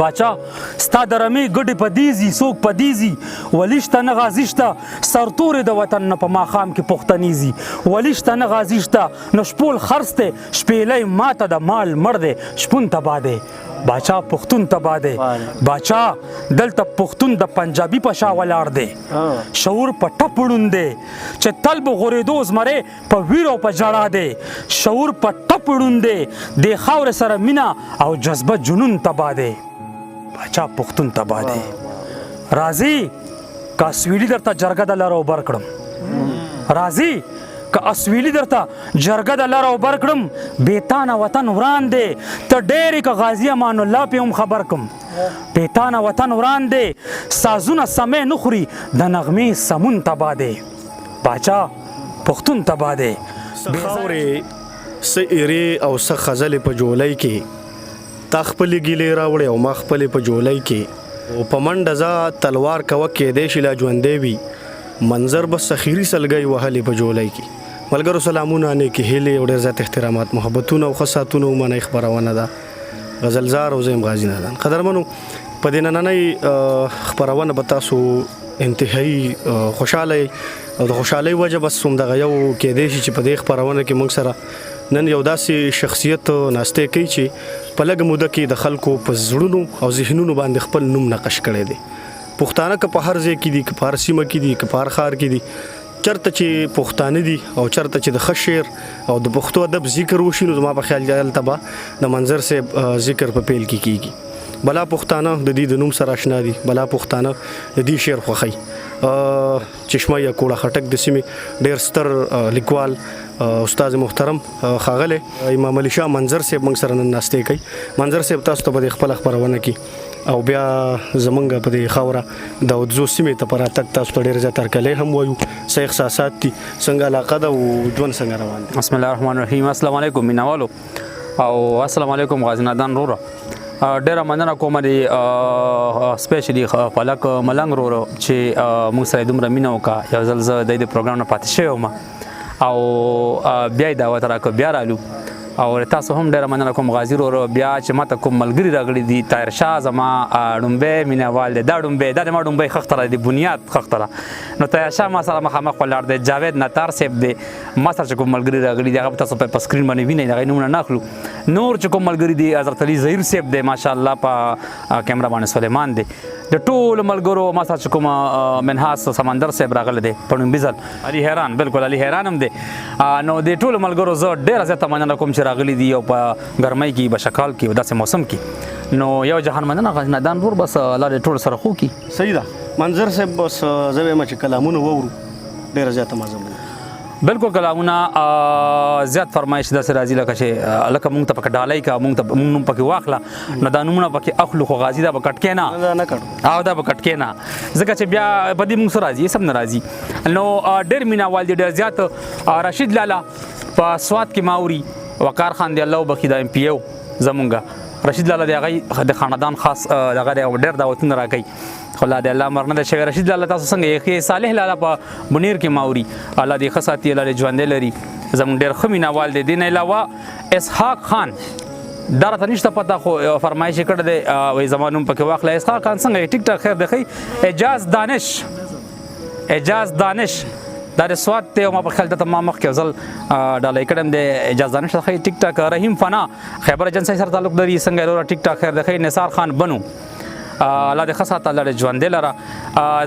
باچا ستا د رمې ګډې په دیزي څوک په دیزي ولی شته نه غازي شته سرتورې د وطن نه په ماښام کې پښتنیزي ولی شته نه غازي شته نو شپول خرڅ دی شپېلی ماته د مال مړ دی شپون تباه دی باچا پښتون تباه دی باچا دلته پښتون د پنجابي په شا ولاړ دی شعور په ټپ ړوند دی چې تل به غورېدو زمری په ویر او په ژړا دی شعور په ټپ ړوند دی د خاورې سره مینه او جذبه جنون تباه دی باچا پښتون تباه دی راځي که اسویلي درته جرګه د لر او بر کړم راځي که اسویلي درته جرګه د لر او بر کړم بېتانه وطن وران دی ته ډېرې که غازي امان الله پې هم خبر کړم بېتانه وطن وران دی سازونه سمې نه خوري د نغمې سمون تباه دی باچا پښتون تباه دی څه خاورې څه ایرې او څه خزلې په جولۍ کې تا خپلې ګیلې راوړې او ما خپلې په جولۍ کې او په منډه ځه تلوار کوه کېدی شي لا ژوندی وي منظر به سخیري سلګۍ وهلې په جولۍ کې ملګرو سلامونه نیکې هیلې او ډېر زیات احترامات محبتونه او ښه ساعتونه ومنئ خپرونه ده غزلزار او زیم غازي نادان قدرمنو په دې نننۍ خپرونه به تاسو انتهایی خوشحاله او د خوشحالۍ وجه بس همدغه یو کېدی شي چې په دې خپرونه کې موږ سره نن یو داسې شخصیت ناستې کوي چې په لږه موده کې د خلکو په زړونو او ذهنونو باندې خپل نوم نقش کړی دی پښتانه که په هر ځای کې دي که په هر سیمه کې دي که په هر ښار کې دي چرته چې پښتانه دي او چرته چې د ښه شعر او د پښتو ادب ذکر وشي نو زما په خیال دلته به د منظر صاحب ذکر په پیل کې کیږي بلا پښتانه د دې د نوم سره آشنا دي بلا پښتانه د دې شعر خوښي چشمه یا کوړه خټک د سیمې ډېر ستر لیکوال استاد محترم ښاغلی امام علي شاه منظر صاحب موږ سره نن ناستې کوي منظر صاحب تاسو ته به د خپله خپرونه کې او بیا زمونږ په دې خاوره د اودزو سیمې ته په راتګ تاسو ته ډېر زیات هرکلی هم وایو څه احساسات دي څنګه علاقه ده او ژوند څنګه روان دی بسم الله الرحمن الرحیم السلام علیکم مینوالو او السلام علیکم غازي نادان وروره ډېره مننه کوم د سپیشلی فلک ملنګ وروره چې موږ سره دومره مینه وکړه یو ځل زه د دې پروګرام نه پاتې شوی وم او بیا یې دعوت راکړه بیا رالو او تاسو هم ډېره مننه کوم غازي وروره بیا چې ماته کوم ملګري راغلي دي طاهر شاه زما ډومبی مینهوال دی دا ډومبی دا د ما ډومبی خښتره دی بنیاد خښتره نو طاهر شاه ما سره مخامخ ولاړ دی جاوید نتار صاحب دی ما سره چې کوم ملګري راغلي دي هغه به تاسو په سکرین باندې وینئ د هغې نومونه نه اخلو نور چې کوم ملګري دي حضرت علي ظهیر صاحب دی ماشاءالله په کیمره باندې سلیمان دی د ټولو ملګرو ما سره چې کوم منحاس سمندر صاحب راغلی دی په نوم بزل علي حیران بالکل علي حیران هم دی نو د ټولو ملګرو زه ډېره زیاته مننه کوم چې راغلي دي او په ګرمۍ کې بشکال کې داسې موسم کې نو یو جهان مننه غازي نادان ور بس الله دې ټول سره خو کې صحیح ده منظر صاحب بس زه وایم چې کلامونه وورو ډېره زیاته مزه بالکل کلامونه زیات فرمایش داسې راځي لکه چې لکه مونږ ته پکې ډالۍ کا مونږ ته نوم پکې واخله نو دا نومونه پکې اخلو خو غازي دا به کټکې نه او دا به کټکې نه ځکه چې بیا په دې مونږ سره راځي سم نه راځي نو ډېر مینهوال دي ډېر زیات رشید لالا په سوات کې ماوري وقار خان دی الله وبخي دا MP او زمونږ رشید لالا دی هغه د خاندان خاص دغه ډېر دعوتونه راکوي خو الله دې الله مرنه د شوی رشید لالا تاسو څنګه یې صالح لالا په بنیر کې ماوري الله دې ښه ساتي الله دې ژوندی لري زموږ ډېر ښه مینهوال دی دې نه علاوه اسحاق خان دا راته نشته پته خو فرمایش یې کړی دی وایي زما نوم پکې واخله اسحاق خان څنګه ټیک ټاک خیر دی ښی اعجاز دانش دا د سوات دی او ما په خیال دته ما مخکې یو ځل ډالۍ کړی م دی اعجاز دانش ښی ټیک ټاک رحیم فنا خیبر ایجنسۍ سره تعلق لري څنګه وروره ټیک ټاک خیر دی ښی نثار خان بنو الله دې ښه ساته الله دې ژوندی لره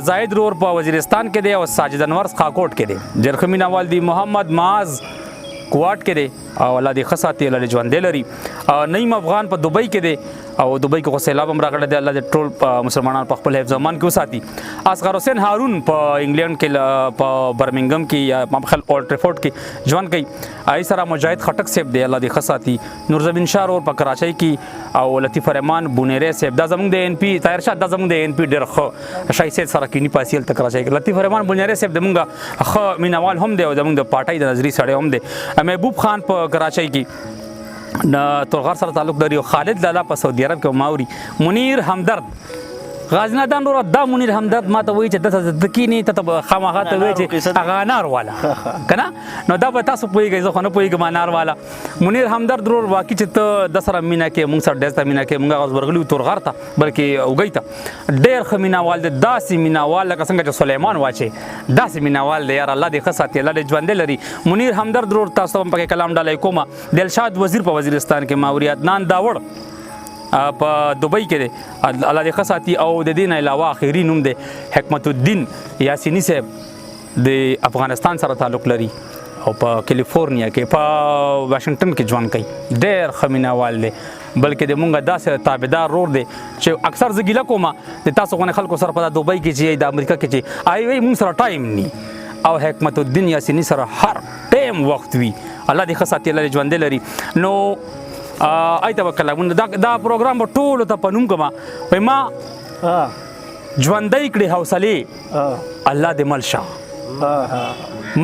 زاهد رور په وزیرستان کې دی او ساجد انور خاکوټ کې دی ډېر ښه مینهوال دي محمد معاذ کوواټ کې دی او الله دې ښه ساتي الله دې ژوندی لري نعیم افغان په دوبۍ کې دی او دوبۍ کې خو سیلاب هم راغلی دی الله دې ټول مسلمانان په خپل حفظ امان کې وساتي اصغر حسین هارون په انګلینډ کې په برمنګم کې یا ما په خیال اولډ ټریفورډ کې ژوند کوي ای سره مجاهد خټک صاحب دی الله دې ښه ساتي نورزمین شاه رور په کراچۍ کې او لطیف رحمان بونیری صاحب دا زموږ د NP طاهر شاه دا زموږ د NP ډېر ښه شاهي سید سره کینی پاسي هلته کراچۍ کې لطیف رحمان بونیری صاحب زموږ ښه مینهوال هم دی او زموږ د پارټۍ د نظري سړی هم دی محبوب خان په کراچۍ کې تورغر سره تعلق لري او خالد لالا په سعودي عرب کې ماوري منیر همدرد غازی نادان ورو دا منیر همدرد ما ته وایي چې دته د کینی ته خامخا ته وایي چې هغه انار والا کنه نو دا به تاسو پوهیږئ زه خو نه پوهیږم انار والا منیر همدرد ورو واقعي چې ته د سره مینا کې مونږ سره ډېر ته مینا کې مونږ غوښ ورغلی تورغار ته بلکې اوګی ته ډېر ښه میناوال دی داسې میناوال لکه څنګه چې سلیمان واچي داسې میناوال دی یار الله دې ښه ساتي الله دې ژوندی لري منیر همدرد ورو تاسو هم پکې کلام ډالۍ کومه دلشاد وزیر په وزیرستان کې ماوري عدنان داوړ په دوبۍ کې دی الله دې ښه ساتي او د دې نه علاوه آخري نوم دی حکمت الدین یاسیني صاحب د افغانستان سره تعلق لري او په کیلیفورنیا کې په واشنگټن کې ژوند کوي ډېر ښه مینهوال دی بلکې د مونږ داسې تابعدار رور دی چې اکثر زه ګیله کوم د تاسو غوندې خلکو سره په دوبۍ کې چې د امریکا کې چې وایي مونږ سره ټایم نی او حکمت الدین یاسیني سره هر ټایم وخت وي الله دې ښه ساتي الله دې ژوندی لري نو ایته وکړه دا پروګرام به ټولو ته په نوم کوم وایي ما ژوندی کړې حوصلې الله دې مل شه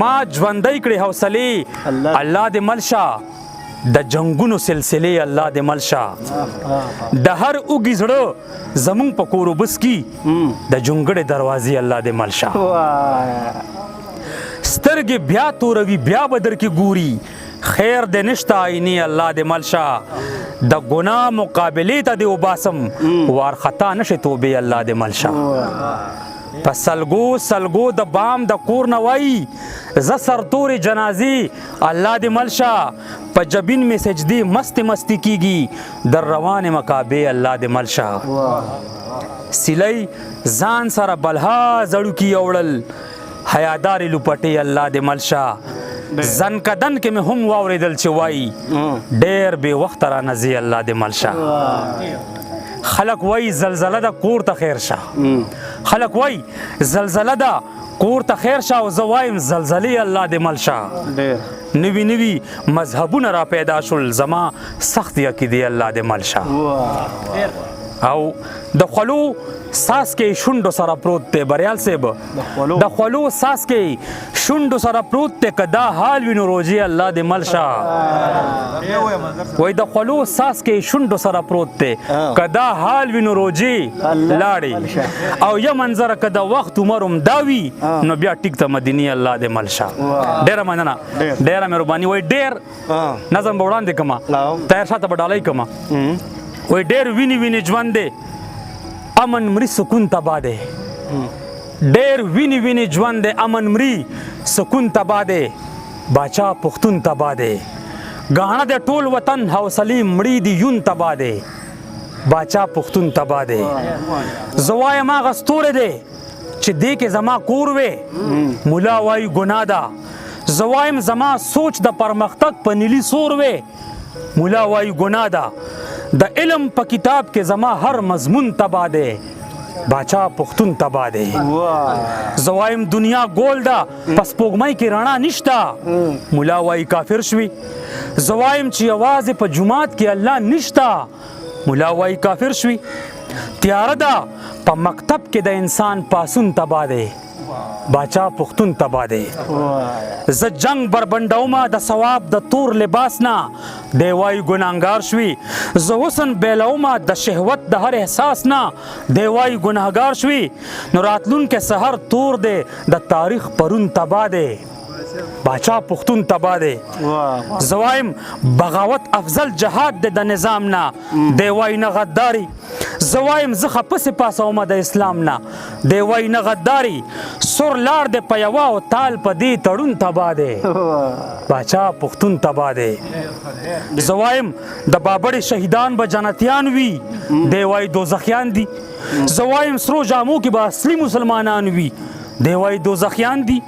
ما ژوندی کړې حوصلې الله دې مل شه د جنگونو سلسلې الله دې مل شه د هر اوږي زړه زمونږ په کور وبس کې د جونګړې دروازې الله دې مل شه سترګې بیا توروي بیا به در کې ګوري خیر دې نشته آینې الله دې مل شه د ګناه مقابلې ته دې وباسم وارخطا نشي توبې الله دې مل شه په سلګو د بام د کور نه وایي زه سرتورې جنازې الله دې مل شه په جبین مې سجدې مستی کیږي در روان مکابې الله دې مل شه سیلی ځان سره بلها زړوکي اوړل حیادارې لوپټې الله دې مل شه زنکدن کې مې هم واورېدل چې وایي ډېر بې وخته رانه ځي الله دې مل شه خلک وایي زلزله ده کور ته خیر شه خلک وایي زلزله ده کور ته خیر شه او زه وایم زلزلې الله دې مل شه نوي مذهبونه را پیدا شول زما سخت عقیدې الله دې مل شه او د خلو ساس کې شونډو سره پروت دی بریال صاحب د خلو ساس کې شونډو سره پروت دی که دا حال وینو روزي الله دې مل شه وای د خلو ساس کې شونډو سره پروت دی که دا حال وینو روزي لاړې او یا منظره که د وخت عمر داوي نو بیا ټیک ته مدینی الله دې مل شه ډېره مننه ډېره مهرباني وای ډېر نظم به وړاندې کړم تیار شاته به ډالۍ کړم وای ډېر ویني ژوند دی امن مري سکون تبا دی ډېر ویني ژوند دی امن مري سکون تبا دی باچا پښتون تبا دی ګاڼه د ټول وطن حوصلې مړي دي یون تبا دی باچا پښتون تبا دی زه وایم هغه ستوری دی چې دې کې زما کور وې ملا وایي ګناه ده زه وایم زما سوچ د پرمختګ په نیلي سور وې ملا وایي ګناه ده د علم په کتاب کې زما هر مضمون تبا دی باچا پښتون تبا دی زه وایم دنیا ګول ده په سپوږمۍ کې رڼا نشته ملا وایي کافر شوي زه وایم چې یوازې په جومات کې الله نشته ملا وایي کافر شوي تیاره ده په مکتب کې د انسان پاسون تبا دی باچا پښتون تبا دی زه جنگ بربنډومه د ثواب د تور لباس نه دی وایي ګناهګار شوي زه حسن بیلومه د شهوت د هر احساس نه دی وایي ګناهګار شوي نو راتلونکی سحر تور دی د تاریخ پرون تبا دی باچا پښتون تبا دی زه وایم بغاوت افضل جهاد دی د نظام نه دی وایي نه غداري زه وایم زه خپسې پاسومه د اسلام نه دی وایي نه غداري سور لاړ دی په یوه او تال په دې تړون تبا دی باچا پښتون تبا دی زه وایم د بابړې شهیدان به جنتیان وي دی وایي دوزخیان دي زه وایم سرو جامو کې به اصلي مسلمانان وي دی وایي دوزخیان دي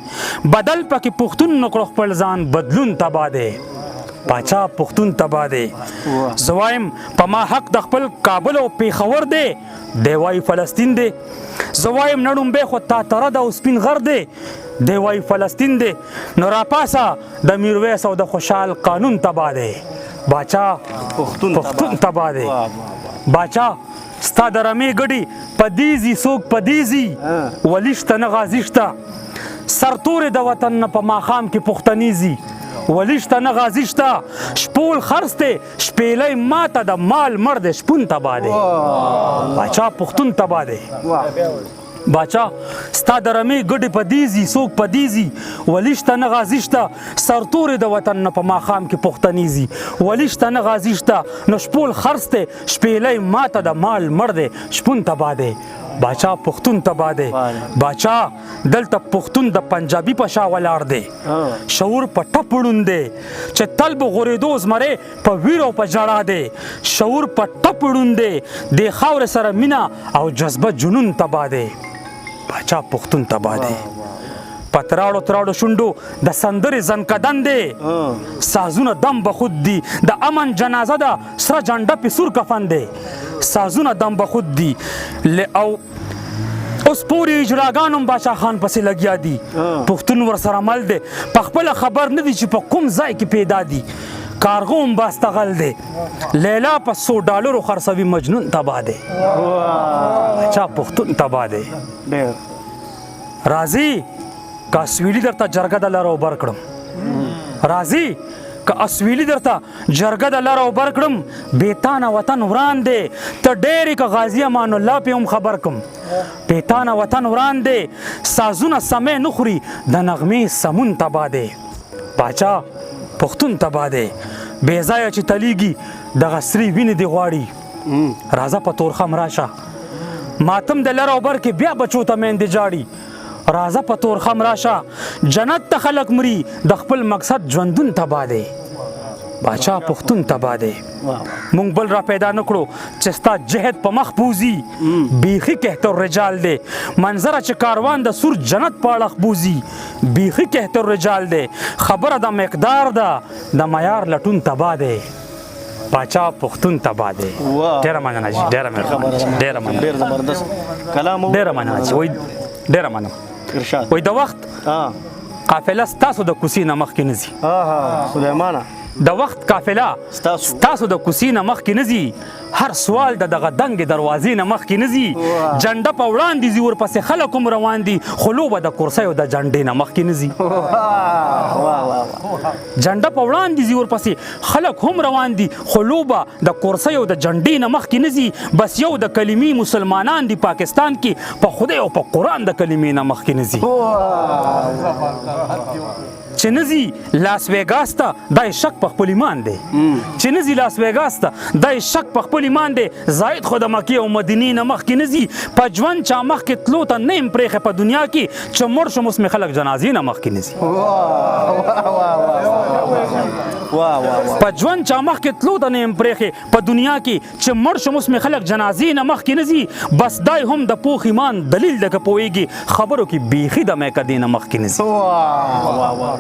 بدل پکې پښتون نکړو خپل ځان بدلون تبا دی باچا پښتون تبا دی زه وایم په ما حق د خپل کابل او پیښور دی دی وایي فلسطین دی زه وایم نه ډومبی خو تاتره ده او سپین غر دی دی وایي فلسطین دی نو راپاسه د میرویس او د خوشحال قانون تبا دی باچا پښتون تبا دی باچا ستا د رمې ګډې پدیزي څوک پدیزي ولیشته نه غازي شته سرتورې د وطن نه په ماښام کې پښتنیزي ولیشته نه غازي شته شپول خرڅ دی شپېلی ماته د مال مړ دی شپون تباه دی باچا پښتون تباه دی باچا ستا د رمې ګډې په دیزي څوک په دیزي ولیشته نه غازي شته سرتورې د وطن نه په ماښام کې پښتنیزي ولیشته نه غازي شته نو شپول خرڅ دی شپېلی ماته د مال مړ دی شپون تباه دی باچا پښتون تباه دی باچا دلته پښتون د پنجابي په شا ولاړ دی شعور په ټپ ړوند دی چې تل به غورېدو زمری په ویر او په ژړا دی شعور په ټپ ړوند دی د خاورې سره مینه او جذبه جنون تباه دی باچا پښتون تباه دی پتراړو تراړو شونډو د سندرې زنکدن دی سازونه دم به خود دی د امن جنازه ده سره جنډه پې سور کفن دی سازونه دم به خود دی او اوس پورې اجراګان هم باچا خان پسې لګیا دي پښتون ورسره مل دی په خپله خبر نه دی چې په کوم ځای کې پیدا دي کارغو هم باستغل دی لیلا په $100 خرڅوي مجنون تباه دی باچا پښتون تباه دی راځي که اسویلي درته جرګه د لره اوبر کړم راځي که اسویلي درته جرګه د لره اوبر کړم بیتانه وطن وران دی ته ډېرې که غازي امان الله پې هم خبر کړم بیتانه وطن وران دی سازونه سمې نه خوري د نغمې سمون تباه دی باچا پښتون تباه دی بې ځایه چې تلیږي دغه سرې وینې دې غواړي راځه په تورخم راشه ماتم د لره اوبر کې بیا بچو ته میندې جاړي راځه په تورخم راشه جنت ته خلک مري د خپل مقصد ژوندون تباه دی باچا پښتون تباه دی مونږ بل را پیدا نه کړو چې ستا جهد په مخ بوزي بیخي کهتر رجال دی منظره چې کاروان د سور جنت په اړخ بوزي بیخي کهتر رجال دی خبره د مقدار ده د معیار لټون تباه دی باچا پښتون تباه دی ډېره مننه جي ډېره مننه جي ډېره مننه وای د وخت قافله ستاسو د کوڅې نه مخکې نه ځي سلیمانه د وخت قافله ستاسو د کوڅې نه مخکې نه ځي هر سوال د دغه دنګې دروازې نه مخکې نه ځي جنډه په وړاندې ځي ورپسې خلک هم روان دي خو لوبه د کرسیو د جنډې نه مخکې نه ځي جنډه په وړاندې ځي ورپسې خلک هم روان دي خو لوبه د کرسیو د جنډې نه مخکې نه ځي بس یو د کلمې مسلمانان دي پاکستان کې په خدای او په قرآن د کلمې نه مخکې نه ځي چې نه ځي لاس ویګاس ته دا شک په خپل ایمان دی چې نه ځي لاس ویګاس ته دا شک په خپل ایمان دی زاید خو د مکې او مدینې نه مخکې نه ځي په ژوند چا مخکې تلو ته نه یم پرېښې په دنیا کې چې مړ شم اوس مې خلک جنازې نه مخکې نه ځي په ژوند چا مخکې تلو ته نه یم پرېښې په دنیا کې چې مړ شم اوس مې خلک جنازې نه مخکې نه ځي بس دای هم د پوخ ایمان دلیل ده که پوهېږي خبرو کې بیخي د میکدې نه مخکې نه ځي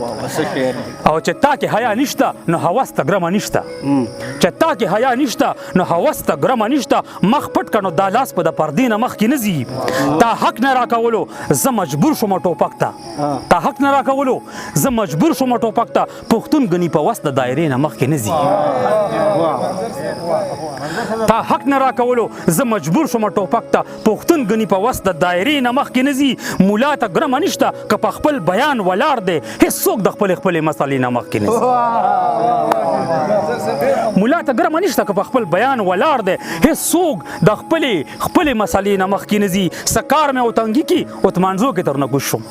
او چې تا کې حیا نشته نو هوس ته ګرمه نشته چې تا کې حیا نشته نو هوس ته ګرمه نشته مخ پټ که نو دا لاس په د پردې نه مخکې نه ځي تا حق نه راکولو زه مجبور شوم ټوپک ته تا حق نه راکولو زه مجبور شوم ټوپک ته پښتون ګني په وس د دایرې نه مخکې نه ځي تا حق نه راکولو زه مجبور شوم ټوپک ته پښتون ګني په وس د دایرې نه مخکې نه ځي مولا ته ګرمه نشته که په خپل بیان ولاړ دی هېڅوک د خپلې مسلې نه مخکې نه ځي مولا ته ګرمه نشته که په خپل بیان ولاړ دی هېڅوک د خپلې مسلې نه مخکې نه ځي څه کار مې وتنګي کې اتمانځو کې تر نګوش شوم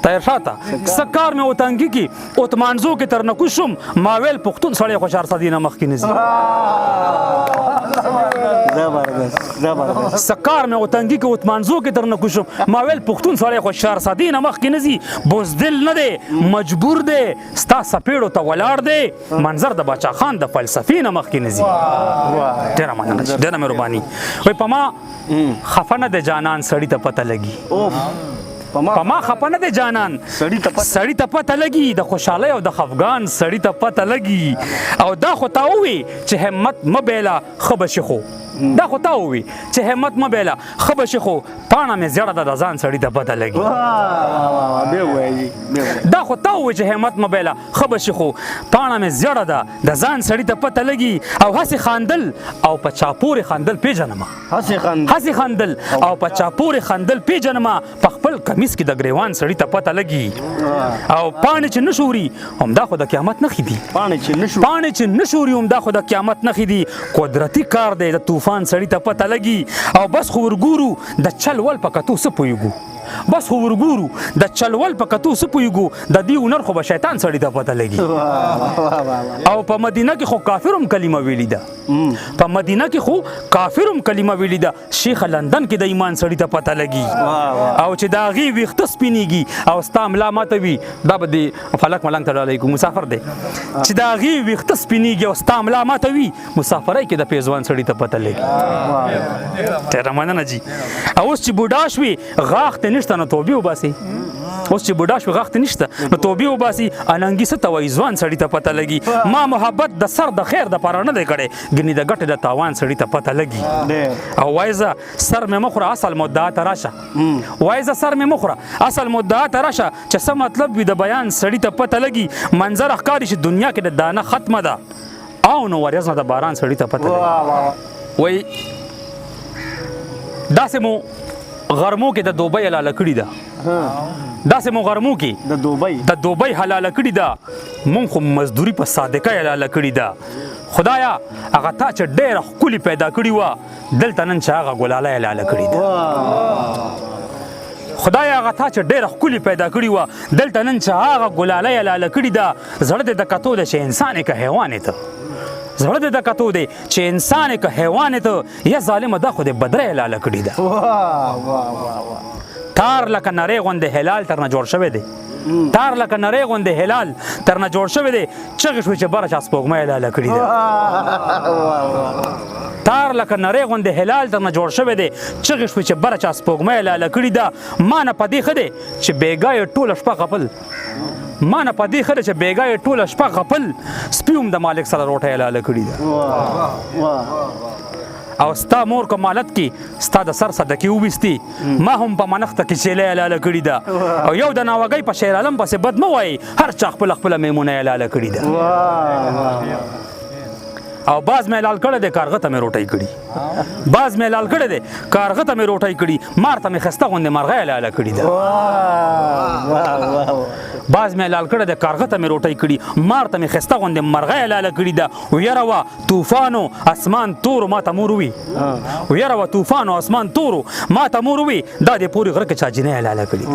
تیر شاته څه کار مې وتنګي کې اتمانځو کې تر نګوش شوم ما ویل پښتون سړی خو 400 نه مخکې نه ځي سکار مې وتنګي کې اتمانځو کې تر نګوش شوم ما ویل پښتون سړی خو 400 نه مخکې نه ځي بزدل نه دی مجبور دی ستا سپېړو ته ولاړ دی منظر د باچا خان د فلسفې نه مخکې نه ځي ډېره مننه ډېره مهرباني وایي په ما خفه نه دی جانان سړي ته پته لګي په ما خفه نه دی جانان سړي ته پته لګي د خوشحالۍ او د خفګان سړي ته پته لګي او دا خو تا ووي چې همت مه بیله ښه به شي خو دا خو تا ووي چې همت مه بایله ښه به شي خو پاڼه مې زیړه ده د ځان سړي ته پته لګي دا خو تا ووي چې همت مه بایله ښه به شي خو پاڼه مې زیړه ده د ځان سړي ته پته لګي او هسې خاندل او په چاپورې خندل پېژنمه هسې خندل او په چاپورې خندل پېژنمه په خپل کمیس کې د ګریوان سړي ته پته لګي او پاڼې چې نه شوري همدا خو د قیامت نښې دي پاڼې چې نه شوري همدا خو د قیامت نښې دي قدرتي کار دی د طوفان سړي ته پته لګي او بس خو ورګورو د چل ول په کتو څه پوهېږو بس خو ورګورو د چلول په کتو څه پوهېږو د دې هنر خو به شیطان سړي ته پته لګي او په مدینه کې خو کافر هم کلمه ویلي ده په مدینه کې خو کافر هم کلمه ویلي ده شیخ لندن کې د ایمان سړي ته پته لګي او چې د هغې ویښته سپینېږي او ستا ملا ماته وي دا به د فلک ملنګ ته ډالۍ کوو مسافر دی چې د هغې ویښته سپینېږي او ستا ملا ماته وي مسافرۍ کې د پیزوان سړي ته پته لګي ډېره مننه جي او اوس چې بوډا شوې غاښ ته نشته نو توبې وباسي اوس چې بوډا شو غاښ ته نشته نو توبې وباسي اننګي څه ته وایي ځوان سړي ته پته لګي ما محبت د سر د خیر دپاره نه دی کړی ګنې د ګټې د تاوان سړي ته پته لګي او وایي زه سر مې مه خوره اصل مدعا ته راشه وایي زه سر مې مه خوره اصل مدعا ته راشه چې څه مطلب وي د بیان سړي ته پته لګي منظر ښکاري چې دنیا کې د دانه ختمه ده او نو وریځ نه د باران سړي ته پته لګي وایي داسې مو غرمو کې د دوبۍ حلاله کړې ده داسې مو غرمو کې د دوبۍ حلاله کړې ده مونږ خو مزدوري په صادقه حلاله کړې ده خدایا هغه تا چې ډېره ښکلې پیدا کړې وه دلته نن چې هغه ګلاله حلاله کړې ده خدایا هغه تا چې ډېره ښکلې پیدا کړې وه دلته نن چې هغه ګلاله حلاله کړې ده زړه دې د کتو ده چې انسان یې که حیوان یې ته زړه دې د کتو دی چې انسان یې که حیوان یې ته یا ظالمه دا خو دې بدره حلاله کړې ده تار لکه نری غوندې هلال ترنه جوړ شوی دی تار لکه نری غوندې هلال ترنه جوړ شوی دی چغې شوې چې بره چا سپوږمۍ حلاله کړې ده تار لکه نری غوندې هلال ترنه جوړ شوی دی چغې شوې چې بره چا سپوږمۍ حلاله کړې ده ما نه په دې ښه دی چې بېګا یې ټوله شپه غپل ما نه په دې ښه دی چې بېګا یې ټوله شپه غپل سپي هم د مالک سره روټۍ حلاله کړې ده او ستا مور که مالت کې ستا د سر صدقې وویستې ما هم په منښته کې چیلۍ حلاله کړې ده او یو د ناوګۍ په شیر عالم پسې بد مه وایي هر چا خپله خپله میمونه حلاله کړې ده او باز مې حلال کړی دی کارغه ته مې روټۍ کړي باز مې حلال کړی دی کارغه ته مې روټۍ کړي مار ته مې ښایسته غوندې مرغۍ حلاله کړې ده باز مې حلال کړی دی کارغه ته مې روټۍ کړي مار ته مې ښایسته غوندې مرغۍ حلاله کړي ده ویره وه طوفانو اسمان تورو ما ته مور وي ویره وه طوفانو اسمان تورو ما ته مور وي دا دې پورې غره کې چا جینۍ حلاله کړي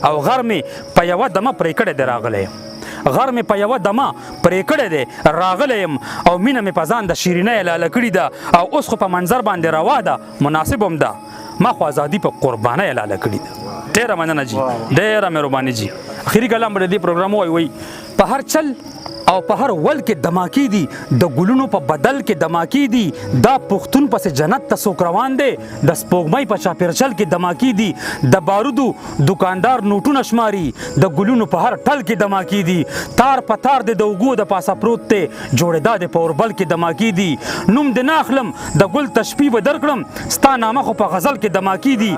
او غر مې په یوه دمه پرې کړی دی راغلی غر مې په یوه دمه پرې کړی دی راغلی یم او مینه مې په ځان د شیرینۍ حلاله کړې ده او اوس خو په منظر باندې روا ده مناسب هم ده ما خو ازادي په قربانۍ حلاله کړې ده ډېره مننه جي ډېره مهرباني جي اخري کلام به د دې پروګرام وایي په هر چل او په هر ول کې دماکې دي د ګلونو په بدل کې دماکې دي دا پښتون پسې جنت ته څوک روان دی د سپوږمۍ په چاپېرچل کې دماکې دي د بارودو دکاندار نوټونه شماري د ګلونو په هر ټل کې دماکې دي تار په تار د اوږو د پاسه پروت دی جوړېدا د په اوربل کې دماکې دي نوم دې نه اخلم د ګل تشبیه به درکړم ستا نامه خو په غزل کې دماکې دي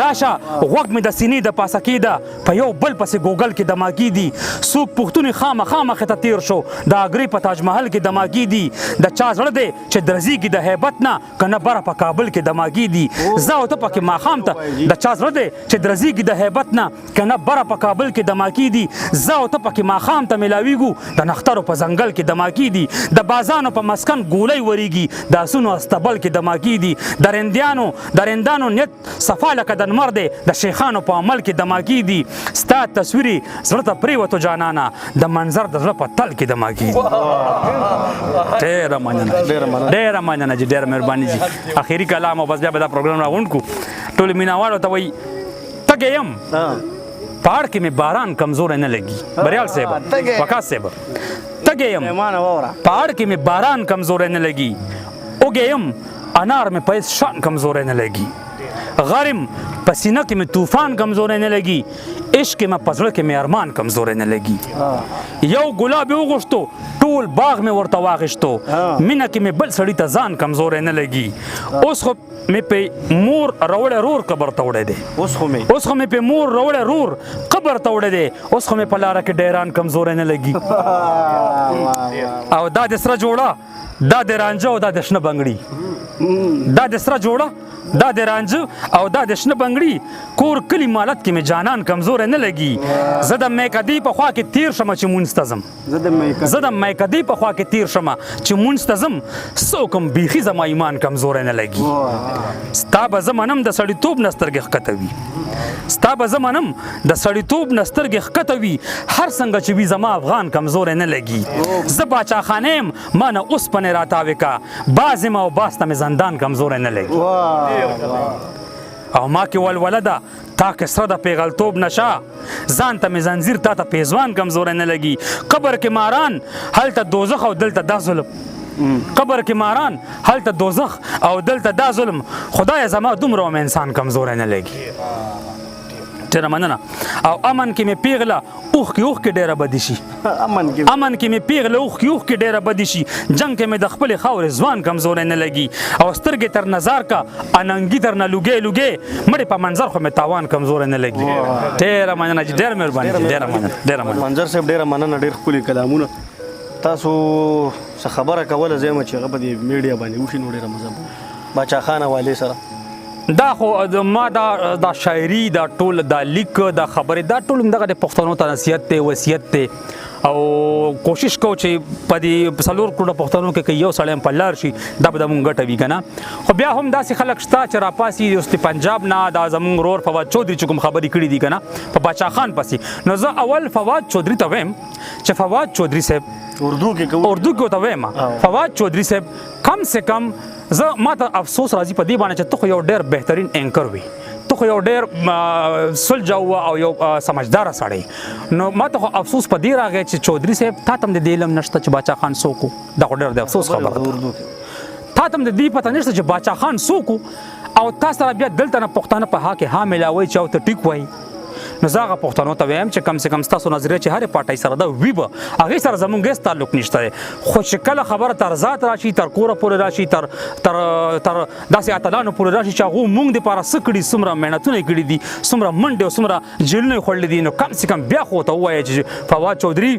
راشه غوږ مې د سینې د پاسه کېده په یو بل پسې ګوګل کې دماکې دي څوک پښتون خامخا مخې ته تېر شو د اګرې په تاج محل کې دماکې دي د چا زړه دی چې درځېږي د هیبت نه که نه بره په کابل کې دماکې دي زه او ته پکې ماښام ته د چا زړه دی چې درځېږي د هیبت نه که نه بره په کابل کې دماکې دي زه او ته پکې ماښام ته میلاویږو د نښترو په ځنګل کې دماکې دي د بازانو په مسکن ګولۍ ورېږي د اسونو استبل کې دماکې دي د رندانو نیت صفا لکه د نمر دی د شیخانو په عمل کې دماکې دي ستا تصویرې زړه ته پرېوتو جانانه د منظر د زړه په تل کې دماکې دي ډېره مننه جي ډېره مهرباني جي اخري کلام او بس بیا به دا پروګرام راغونډ کړو ټولو مینهوالو ته وایي تږی یم پهاړ کې مې باران کمزوری نه لګي بریال صاحب وقاص صاحب تږی یم پهاړ کې مې باران کمزوری نه لګي اوږی یم انار مې په هېڅ شان کمزوری نه لګي غرم په سینه کې مې طوفان کمزوری نه لګي عشق مې په زړه کې مې ارمان کمزوری نه لګي یو ګلاب یې وغوښتو ټول باغ مې ورته واغېشتو مینه کې مې بل سړي ته ځان کمزوری نه لګي اوس خو مې په مور راوړی رور قبر ته وړی دی اوس خو مې په مور راوړی رور قبر ته وړی دی اوس خو مې په لاره کې ډیران کمزوری نه لګي او دا د سره جوړه دا د رانجه او دا د شنه بنګړي دا د سره جوړه دا د رانجه او دا د شنه بنګړي کور کلی مالت کې مې جانان کمزوری نه لګي زه د میکدې په خوا کې تیر شمه چې مونځ ته ځم زه د میکدې په خوا کې تیر شمه چې مونځ ته ځم څوک هم بیخي زما ایمان کمزوری نه لګي ستا به زه منم د سړیتوب نه سترګې ښکته وي ستا به زه منم د سړیتوب نه سترګې ښکته وي هر څنګه چې وي زما افغان کمزوری نه لګي زه باچا خانه یم ما نه اوسپنې راتاوې کا باز یم او باز ته مې زندان کمزوری نه لګي او ما کې ولوله ده تا کې سره د پیغلتوب نشه ځان ته مې زنځیر تا ته پیزوان کمزوری نه لګي قبر کې ماران هلته دوزخ او دلته دا ظلم قبر کې ماران هلته دوزخ او دلته دا ظلم خدای زما دومره هم انسان کمزوری نه لګي ډېره مننه او امن کې مې پیغله اوښکې ډېره بدي شي امن کې مې پیغله اوښکې ډېره بدي شي جنګ کې مې د خپلې خاورې ځوان کمزوری نه لګي او سترګې تر نظر کا اننګي در نه لوګې مړې په منظر خو مې تاوان کمزوری نه لګي ډېره مننه چې ډېره مهرباني ډېره مننه منظر صاحب ډېره مننه ډېر ښکلي کلامونه تاسو څه خبره کوله زه یم چې هغه په دې میډیا باندې وشي نو ډېره مزه باچا خان حوالې سره دا خو ما دا شاعري دا ټول دا لیک دا خبرې دا ټول دغه د پښتنو ته نصیحت دی وصیت دی او کوشش کو چې په دې 4 کروڑه پښتنو کې یو سړی په لار شي دا به مونږ ګټه وي کنه خو بیا هم داسې خلک شته چې راپاسي اوس د پنجاب نه دا زمونږ رور فواد چودري چې کوم خبرې کړې دي کنه په باچا خان پسې نو زه اول فواد چودري ته ویم چې فواد چودري صاحب اردو کې ته وایم فواد چودري صاحب کم سے کم زه ما ته افسوس راځي په دې باندې چې ته خو یو ډېر بهترین اینکر وي ته خو یو ډېر سلجاوه او یو سمجدار سړی نو ما ته خو افسوس په دې راغی چې چودري صاحب تا ته هم د دې علم نشته چې باچا خان څوک و دا خو ډېر د افسوس خبره ده تا ته هم د دې پته نشته چې باچا خان څوک او تا سره بیا دلته نه پښتانه په ها کې ها ملاوي چې او ته ټیک وایي نو زه هغه پښتنو ته وایم چې کم سے کم ستاسو نظریه چې هرې پارټۍ سره ده وي به هغې سره زموږ هېڅ تعلق نشته دی خو چې کله خبره تر ذات راشي تر کوره پورې راشي تر داسې اتلانو پورې راشي چې هغو موږ دپاره څه کړي څومره محنتونه یې کړي دي څومره منډې او څومره جیلونه یې خوړلي دي نو کم سے کم بیا خو ورته ووایه چې فواد چودري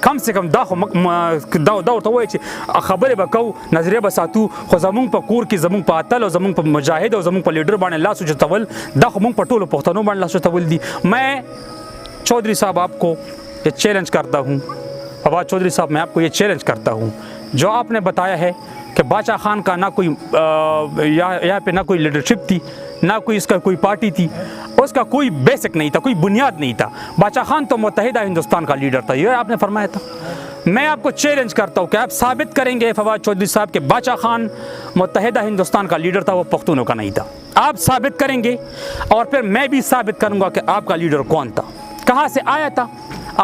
کم سے کم دا خو دا ورته ووایه چې خبرې به کوو نظریه به ساتو خو زموږ په کور کې زموږ په اتل او زموږ په مجاهد او زموږ په لیډر باندې لاس اوچتول دا خو موږ په ټولو پښتنو باندې لاس اوچتول دي میں चौधरी साहब आपको ये चैलेंज करता हूँ फवाद चौधरी साहब मैं आपको ये चैलेंज करता हूँ जो आपने बताया है कि बादशाह खान का ना कोई यहाँ पे ना कोई लीडरशिप थी ना कोई इसका कोई पार्टी थी उसका कोई बेसिक नहीं था कोई बुनियाद नहीं था बादशाह खान तो मुत्तहिदा हिंदुस्तान का लीडर था ये आपने फरमाया था मैं आपको चैलेंज करता हूँ कि आप साबित करेंगे फवाद चौधरी साहब के बादशाह खान मुत्तहिदा हिंदुस्तान का लीडर था वो पख्तूनों का नहीं था आप साबित करेंगे और फिर मैं भी साबित करूँगा कि आपका लीडर कौन था कहाँ से आया था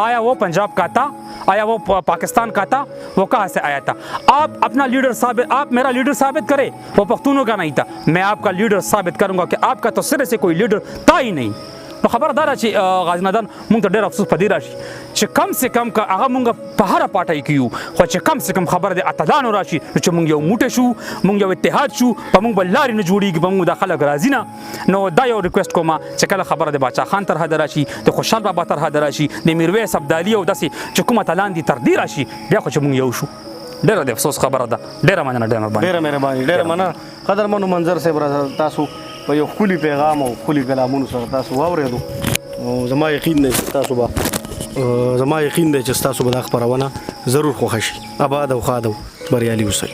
आया वो पंजाब का था आया वो पाकिस्तान का था वो कहाँ से आया था आप अपना लीडर साबित आप मेरा लीडर साबित करें वो पख्तूनों का नहीं था मैं आपका लीडर साबित करूँगा कि आपका तो सिरे से कोई लीडर था ही नहीं نو خبردار چې غازی نادان مونږ ته ډېر افسوس په دې راشي چې کم سے کم که هغه مونږ په هره پاټۍ کې یو خو چې کم سے کم خبره د اتلانو راشي نو چې مونږ یو موټی شو مونږ یو اتحاد شو په مونږ به لارې نه جوړېږي په مونږ دا خلک راځي نه نو دا یو ریکویسټ کوم چې کله خبره د باچا خان تر حده راشي د خوشحال بابا تر حده راشي د میرویس ابدالي او داسې چې کوم اتلان دي تر دې راشي بیا خو چې مونږ یو شو ډېره د افسوس خبره ده ډېره مننه ډېره مننه قدرمنو منظر صاحب تاسو په یو ښکلي پیغام او ښکلي کلامونو سره تاسو واورېدو او زما یقین دی چې تاسو به دا خپرونه ضرور خوښه شي آباد او ښاد او بریالي اوسئ